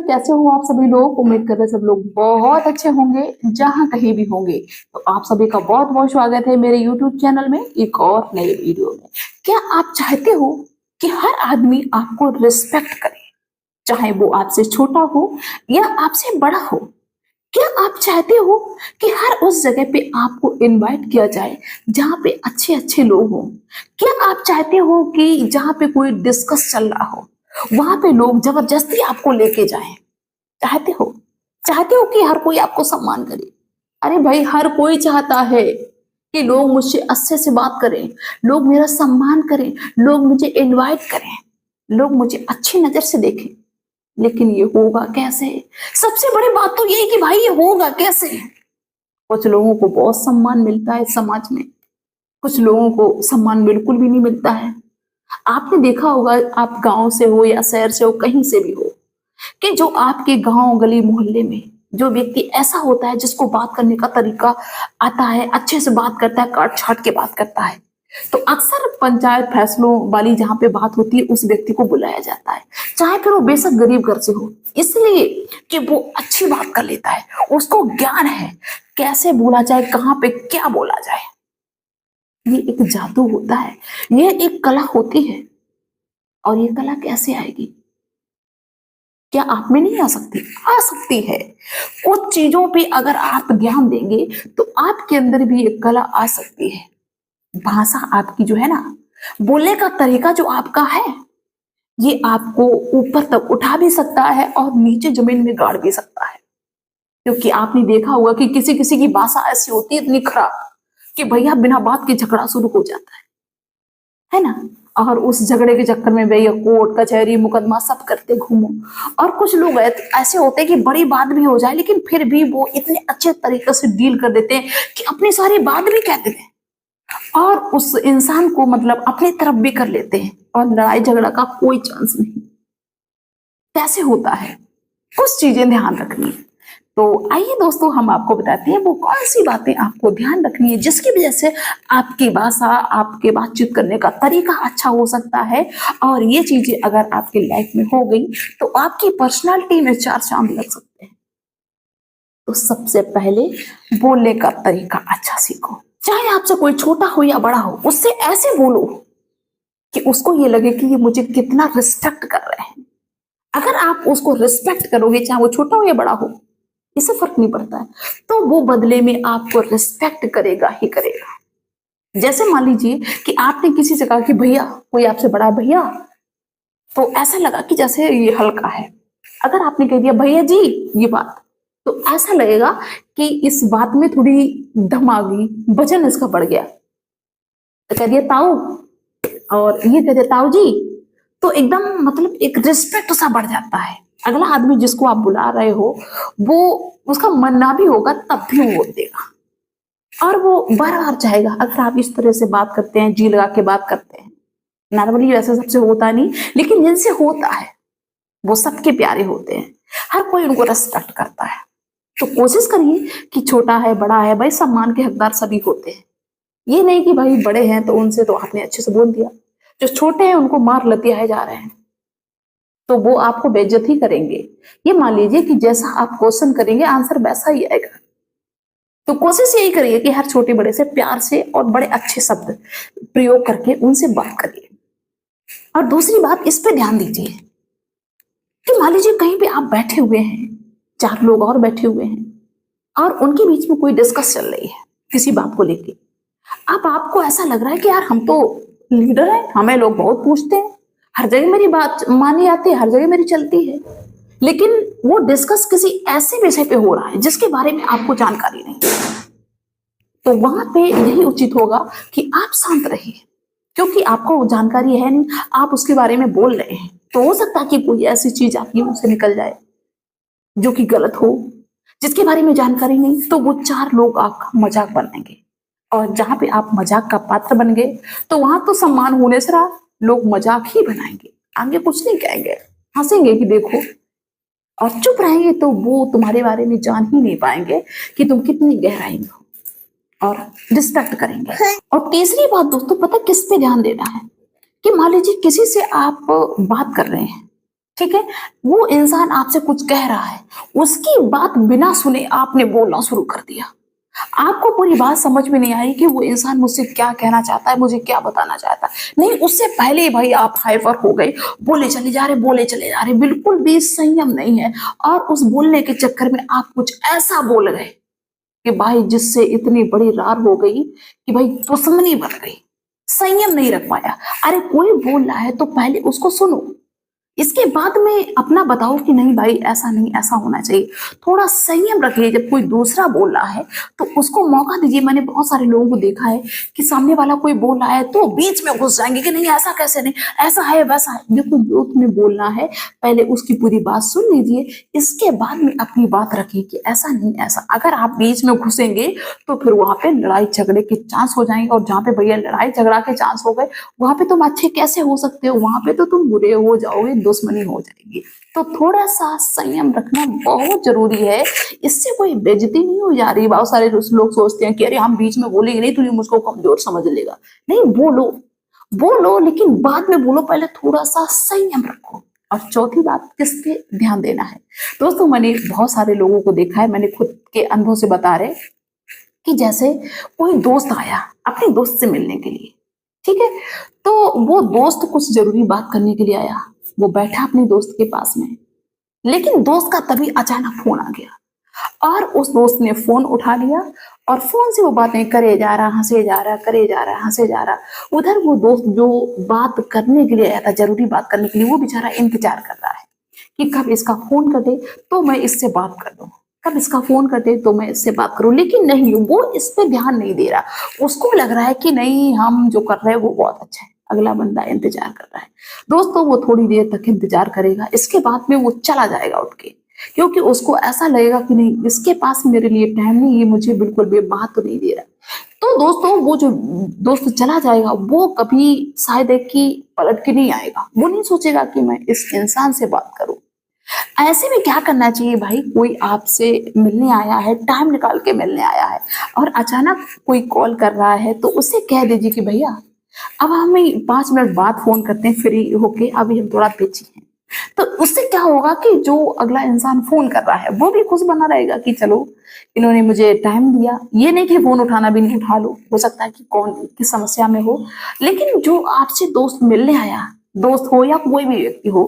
कैसे हो आप सभी लोग? उम्मीद कर रहे हैं सब लोग बहुत अच्छे होंगे, जहाँ कहीं भी होंगे। तो आप सभी का बहुत बहुत स्वागत है मेरे YouTube चैनल में एक और नए वीडियो में। क्या आप चाहते हो कि हर आदमी आपको रिस्पेक्ट करे, चाहे वो आपसे छोटा हो या आपसे बड़ा हो? क्या आप चाहते हो कि हर उस जगह पे आपको इनवाइट किया जाए जहाँ पे अच्छे अच्छे लोग हों? क्या आप चाहते हो कि जहाँ पे कोई डिस्कस चल रहा हो वहां पे लोग जबरदस्ती आपको लेके जाएं? चाहते हो? चाहते हो कि हर कोई आपको सम्मान करे? अरे भाई, हर कोई चाहता है कि लोग मुझसे अच्छे से बात करें, लोग मेरा सम्मान करें, लोग मुझे इनवाइट करें, लोग मुझे अच्छी नजर से देखें। लेकिन ये होगा कैसे? सबसे बड़ी बात तो ये है कि भाई ये होगा कैसे? कुछ लोगों को बहुत सम्मान मिलता है समाज में, कुछ लोगों को सम्मान बिल्कुल भी नहीं मिलता है। आपने देखा होगा, आप गांव से हो या शहर से हो, कहीं से भी हो, कि जो आपके गांव गली मोहल्ले में जो व्यक्ति ऐसा होता है जिसको बात करने का तरीका आता है, अच्छे से बात करता है, काट छाट के बात करता है, तो अक्सर पंचायत फैसलों वाली जहां पे बात होती है उस व्यक्ति को बुलाया जाता है, चाहे फिर वो बेशक गरीब घर से हो, इसलिए कि वो अच्छी बात कर लेता है, उसको ज्ञान है कैसे बोला जाए, कहाँ पे क्या बोला जाए। ये एक जादू होता है, ये एक कला होती है। और ये कला कैसे आएगी? क्या आप में नहीं आ सकती? आ सकती है। कुछ चीजों पे अगर आप ध्यान देंगे तो आपके अंदर भी एक कला आ सकती है। भाषा आपकी जो है ना, बोलने का तरीका जो आपका है, ये आपको ऊपर तक उठा भी सकता है और नीचे जमीन में गाड़ भी सकता है। क्योंकि आपने देखा होगा कि किसी किसी की भाषा ऐसी होती है इतनी खराब कि भैया बिना बात के झगड़ा शुरू हो जाता है ना? और उस झगड़े के चक्कर में भैया कोर्ट कचहरी मुकदमा सब करते घूमो। और कुछ लोग ऐसे होते हैं कि बड़ी बात भी हो जाए लेकिन फिर भी वो इतने अच्छे तरीके से डील कर देते हैं कि अपनी सारी बात भी कह देते हैं और उस इंसान को मतलब अपनी तरफ भी कर लेते हैं और लड़ाई झगड़ा का कोई चांस नहीं। कैसे होता है? कुछ चीजें ध्यान रखनी है। तो आइए दोस्तों, हम आपको बताते हैं वो कौन सी बातें आपको ध्यान रखनी है जिसकी वजह से आपकी भाषा, आपके बातचीत करने का तरीका अच्छा हो सकता है। और ये चीजें अगर आपकी लाइफ में हो गई तो आपकी पर्सनालिटी में चार चांद लग सकते हैं। तो सबसे पहले बोलने का तरीका अच्छा सीखो। चाहे आपसे कोई छोटा हो या बड़ा हो, उससे ऐसे बोलो कि उसको ये लगे कि ये मुझे कितना रिस्पेक्ट कर रहे हैं। अगर आप उसको रिस्पेक्ट करोगे, चाहे वो छोटा हो या बड़ा हो, इससे फर्क नहीं पड़ता है, तो वो बदले में आपको रिस्पेक्ट करेगा ही करेगा। जैसे मान लीजिए कि आपने किसी से कहा कि भैया, कोई आपसे बड़ा भैया, तो ऐसा लगा कि जैसे ये हल्का है। अगर आपने कह दिया भैया जी ये बात, तो ऐसा लगेगा कि इस बात में थोड़ी दम आ गई, वजन इसका बढ़ गया। तो कह दिया ताऊ, और ये कह दिया ताऊ जी, तो एकदम मतलब एक रिस्पेक्ट सा बढ़ जाता है। अगला आदमी जिसको आप बुला रहे हो, वो उसका मन ना भी होगा तब भी वो बोल देगा और वो बार बार चाहेगा। अगर आप इस तरह से बात करते हैं, जी लगा के बात करते हैं, नॉर्मली वैसे सबसे होता नहीं, लेकिन जिनसे होता है वो सबके प्यारे होते हैं, हर कोई उनको रेस्पेक्ट करता है। तो कोशिश करिए कि छोटा है बड़ा है, भाई सम्मान के हकदार सभी होते हैं। ये नहीं कि भाई बड़े हैं तो उनसे तो आपने अच्छे से बोल दिया, जो छोटे हैं उनको मार लतियाए जा रहे हैं तो वो आपको बेइज्जत ही करेंगे। ये मान लीजिए कि जैसा आप क्वेश्चन करेंगे आंसर वैसा ही आएगा। तो कोशिश यही करिए कि हर छोटे बड़े से प्यार से और बड़े अच्छे शब्द प्रयोग करके उनसे बात करिए। और दूसरी बात, इस पे ध्यान दीजिए कि मान लीजिए कहीं पे आप बैठे हुए हैं, चार लोग और बैठे हुए हैं और उनके बीच में कोई डिस्कस चल रही है किसी बात को लेके। अब आपको ऐसा लग रहा है कि यार हम तो लीडर हैं, हमें लोग बहुत पूछते हैं, हर जगह मेरी बात मानी जाती है, हर जगह मेरी चलती है, लेकिन वो डिस्कस किसी ऐसे विषय पे हो रहा है जिसके बारे में आपको जानकारी नहीं है। तो वहां पे यही उचित होगा कि आप शांत रहिए, क्योंकि आपको जानकारी है नहीं, आप उसके बारे में बोल रहे हैं, तो हो सकता है कि कोई ऐसी चीज आपकी मुंह से निकल जाए जो कि गलत हो, जिसके बारे में जानकारी नहीं, तो वो चार लोग आपका मजाक बनाएंगे। और जहां पे आप मजाक का पात्र बन गए तो वहां तो सम्मान होने से रहा, लोग मजाक ही बनाएंगे, आगे कुछ नहीं कहेंगे, हंसेंगे कि देखो, और चुप रहेंगे तो वो तुम्हारे बारे में जान ही नहीं पाएंगे कि तुम कितनी गहराई में हो, और रिस्पेक्ट करेंगे। और तीसरी बात दोस्तों, पता किस पे ध्यान देना है कि मान लीजिए किसी से आप बात कर रहे हैं, ठीक है, वो इंसान आपसे कुछ कह रहा है, उसकी बात बिना सुने आपने बोलना शुरू कर दिया। आपको पूरी बात समझ में नहीं आई कि वो इंसान मुझसे क्या कहना चाहता है, मुझे क्या बताना चाहता है। नहीं, उससे पहले ही भाई आप हाइपर हो गए, बोले चले जा रहे, बोले चले जा रहे, बिल्कुल भी संयम नहीं है। और उस बोलने के चक्कर में आप कुछ ऐसा बोल गए कि भाई जिससे इतनी बड़ी रार हो गई कि भाई दुश्मनी बढ़ गई। संयम नहीं रख पाया। अरे कोई बोल रहा है तो पहले उसको सुनो, इसके बाद में अपना बताओ कि नहीं भाई ऐसा नहीं, ऐसा होना चाहिए। थोड़ा संयम रखिए, जब कोई दूसरा बोल रहा है तो उसको मौका दीजिए। मैंने बहुत सारे लोगों को देखा है कि सामने वाला कोई बोल रहा है तो बीच में घुस जाएंगे कि नहीं ऐसा कैसे, नहीं ऐसा है वैसा है। देखो जो तुम्हें बोलना है पहले उसकी पूरी बात सुन लीजिए, इसके बाद में अपनी बात रखिए कि ऐसा नहीं ऐसा। अगर आप बीच में घुसेंगे तो फिर वहां पे लड़ाई झगड़े के चांस हो जाएंगे, और जहां पे भैया लड़ाई झगड़ा के चांस हो गए वहां पे तुम अच्छे कैसे हो सकते हो, वहां पे तो तुम बुरे हो जाओगे, दुश्मनी हो जाएगी। तो थोड़ा सा संयम रखना बहुत जरूरी है। इससे कोई बेइज्जती नहीं हो जा रही। बहुत सारे लोग सोचते हैं कि अरे हम बीच में बोलेंगे नहीं, तुझे मुझको कमजोर समझ लेगा। नहीं, बोलो बोलो, लेकिन बाद में बोलो, पहले थोड़ा सा संयम रखो। और चौथी बात, किस पे ध्यान देना है। दोस्तों मैंने बहुत सारे लोगों को देखा है, मैंने खुद के अनुभव से बता रहे कि जैसे कोई दोस्त आया अपने दोस्त से मिलने के लिए, ठीक है, तो वो दोस्त कुछ जरूरी बात करने के लिए आया, वो बैठा अपने दोस्त के पास में, लेकिन दोस्त का तभी अचानक फोन आ गया और उस दोस्त ने फोन उठा लिया और फोन से वो बातें करे जा रहा, हंसे जा रहा, करे जा रहा, हंसे जा रहा। उधर वो दोस्त जो बात करने के लिए आया था, जरूरी बात करने के लिए, वो बेचारा इंतजार कर रहा है कि कब इसका फोन कटे तो मैं इससे बात कर दूं, कब इसका फोन कटे तो मैं इससे बात करूं। लेकिन नहीं, वो इस पे ध्यान नहीं दे रहा। उसको लग रहा है कि नहीं, हम जो कर रहे हैं वो बहुत अच्छा है, अगला बंदा इंतजार कर रहा है। दोस्तों वो थोड़ी देर तक इंतजार करेगा, इसके बाद में वो चला जाएगा उठ के, क्योंकि उसको ऐसा लगेगा कि नहीं, इसके पास मेरे लिए टाइम नहीं है, मुझे बिल्कुल भी बात तो नहीं दे रहा। तो दोस्तों वो जो दोस्त चला जाएगा वो कभी शायद है कि पलट के नहीं आएगा। वो नहीं सोचेगा कि मैं इस इंसान से बात करूं। ऐसे में क्या करना चाहिए भाई, कोई आपसे मिलने आया है, टाइम निकाल के मिलने आया है और अचानक कोई कॉल कर रहा है, तो उससे कह दीजिए कि भैया अब हमें 5 मिनट बाद फोन करते हैं फ्री होके, अभी हम थोड़ा बिजी हैं। तो उससे क्या होगा कि जो अगला इंसान फोन कर रहा है वो भी खुश बना रहेगा कि चलो इन्होंने मुझे टाइम दिया। ये नहीं कि फोन उठाना भी नहीं, उठा लो, हो सकता है कि कौन किस समस्या में हो। लेकिन जो आपसे दोस्त मिलने आया, दोस्त हो या कोई भी व्यक्ति हो,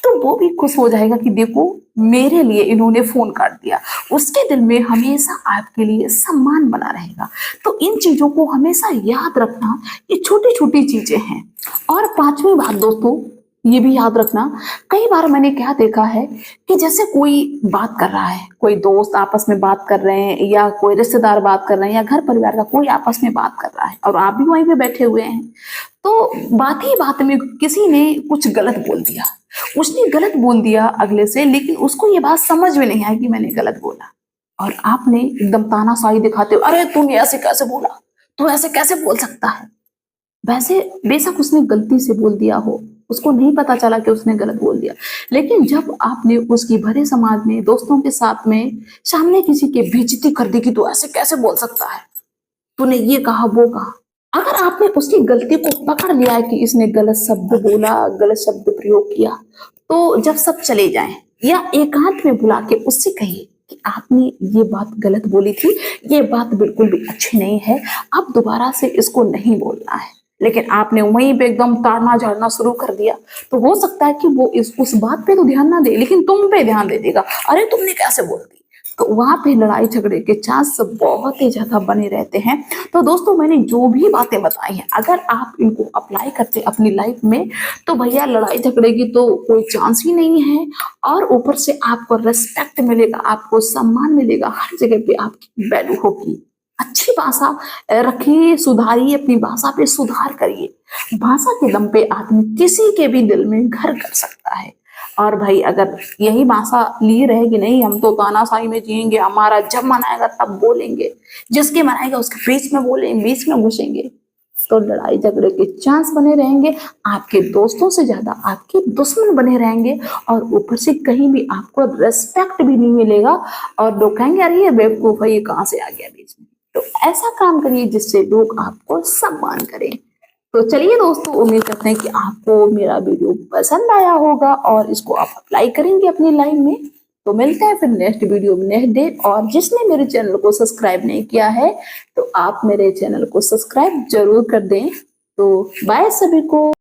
तो वो भी खुश हो जाएगा कि देखो मेरे लिए इन्होंने फोन काट दिया। उसके दिल में हमेशा आपके लिए सम्मान बना रहेगा। तो इन चीजों को हमेशा याद रखना, ये छोटी छोटी चीजें हैं। और पांचवी बात दोस्तों, ये भी याद रखना, कई बार मैंने क्या देखा है कि जैसे कोई बात कर रहा है, कोई दोस्त आपस में बात कर रहे हैं या कोई रिश्तेदार बात कर रहे हैं या घर परिवार का कोई आपस में बात कर रहा है और आप भी वहीं पे बैठे हुए हैं, तो बात ही बात में किसी ने कुछ गलत बोल दिया। उसने गलत बोल दिया अगले से, लेकिन उसको ये बात समझ में नहीं आई कि मैंने गलत बोला। और आपने एकदम तानाशाही दिखाते हुए, अरे तूने ऐसे कैसे बोला, तू ऐसे कैसे बोल सकता है। वैसे बेशक उसने गलती से बोल दिया हो, उसको नहीं पता चला कि उसने गलत बोल दिया, लेकिन जब आपने उसकी भरे समाज में, दोस्तों के साथ में, सामने किसी की बेइज्जती कर दी कि तू ऐसे कैसे बोल सकता है, तूने ये कहा वो कहा। अगर आपने उसकी गलती को पकड़ लिया है कि इसने गलत शब्द बोला, गलत शब्द प्रयोग किया, तो जब सब चले जाएं या एकांत में बुला के उससे कहिए कि आपने ये बात गलत बोली थी, ये बात बिल्कुल भी अच्छी नहीं है, अब दोबारा से इसको नहीं बोलना है। लेकिन आपने वहीं पे एकदम ताड़ना झाड़ना शुरू कर दिया, तो हो सकता है कि वो इस उस बात पे तो ध्यान ना दे, लेकिन तुम पे ध्यान दे देगा, अरे तुमने कैसे बोल दी। तो वहां पे लड़ाई झगड़े के चांस बहुत ही ज्यादा बने रहते हैं। तो दोस्तों मैंने जो भी बातें बताई हैं, अगर आप इनको अप्लाई करते अपनी लाइफ में, तो भैया लड़ाई झगड़े की तो कोई चांस ही नहीं है। और ऊपर से आपको रिस्पेक्ट मिलेगा, आपको सम्मान मिलेगा, हर जगह पे आपकी वैल्यू होगी। अच्छी भाषा रखिए, सुधारिए, अपनी भाषा पे सुधार करिए। भाषा के दम पे आदमी किसी के भी दिल में घर कर सकता है। और भाई अगर यही भाषा लिए रहेगी, नहीं हम तो तानाशाही में जिएंगे, हमारा जब मन आएगा तब बोलेंगे, जिसके मन आएगा उसके बीच में बोलेंगे, बीच में घुसेंगे, तो लड़ाई झगड़े के चांस बने रहेंगे। आपके दोस्तों से ज्यादा आपके दुश्मन बने रहेंगे, और ऊपर से कहीं भी आपको रेस्पेक्ट भी नहीं मिलेगा। और लोग कहेंगे अरे ये बेवकूफ है, ये कहाँ से आ गया बीच में। तो ऐसा काम करिए जिससे लोग आपको सम्मान करें। तो चलिए दोस्तों, उम्मीद करते हैं कि आपको मेरा वीडियो पसंद आया होगा और इसको आप अप्लाई करेंगे अपनी लाइफ में। तो मिलते हैं फिर नेक्स्ट वीडियो में नेक्स्ट डे। और जिसने मेरे चैनल को सब्सक्राइब नहीं किया है तो आप मेरे चैनल को सब्सक्राइब जरूर कर दें। तो बाय सभी को।